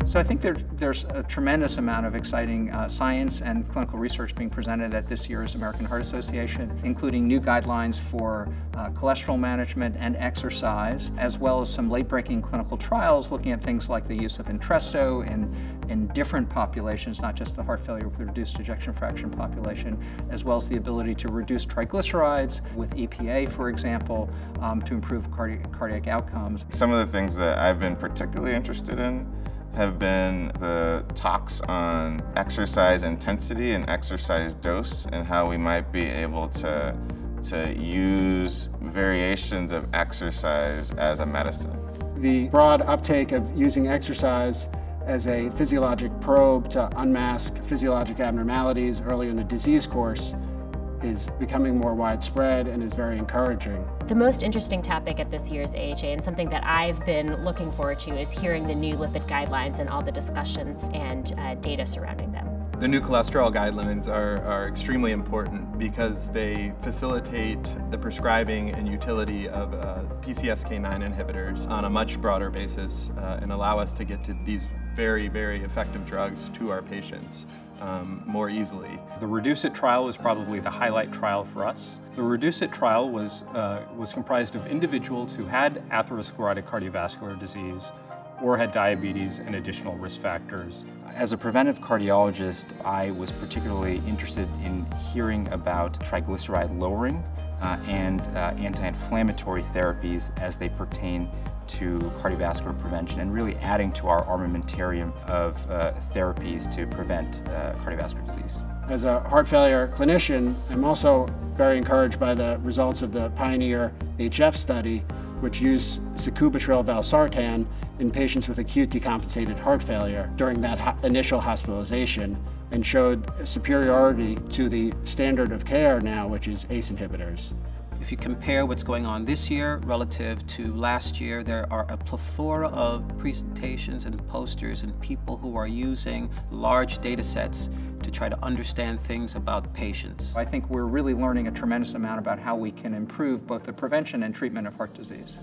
So I think there's a tremendous amount of exciting science and clinical research being presented at this year's American Heart Association, including new guidelines for cholesterol management and exercise, as well as some late-breaking clinical trials looking at things like the use of Entresto in different populations, not just the heart failure with reduced ejection fraction population, as well as the ability to reduce triglycerides with EPA, for example, to improve cardiac outcomes. Some of the things that I've been particularly interested in have been the talks on exercise intensity and exercise dose and how we might be able to use variations of exercise as a medicine. The broad uptake of using exercise as a physiologic probe to unmask physiologic abnormalities early in the disease course is becoming more widespread and is very encouraging. The most interesting topic at this year's AHA, and something that I've been looking forward to, is hearing the new lipid guidelines and all the discussion and data surrounding them. The new cholesterol guidelines are extremely important because they facilitate the prescribing and utility of PCSK9 inhibitors on a much broader basis and allow us to get to these very, very effective drugs to our patients more easily. The REDUCE-IT trial was probably the highlight trial for us. The REDUCE-IT trial was comprised of individuals who had atherosclerotic cardiovascular disease or had diabetes and additional risk factors. As a preventive cardiologist, I was particularly interested in hearing about triglyceride lowering and anti-inflammatory therapies as they pertain to cardiovascular prevention, and really adding to our armamentarium of therapies to prevent cardiovascular disease. As a heart failure clinician, I'm also very encouraged by the results of the PIONEER HF study, which used sacubitril valsartan in patients with acute decompensated heart failure during that initial hospitalization, and showed superiority to the standard of care now, which is ACE inhibitors. If you compare what's going on this year relative to last year, there are a plethora of presentations and posters and people who are using large data sets to try to understand things about patients. I think we're really learning a tremendous amount about how we can improve both the prevention and treatment of heart disease.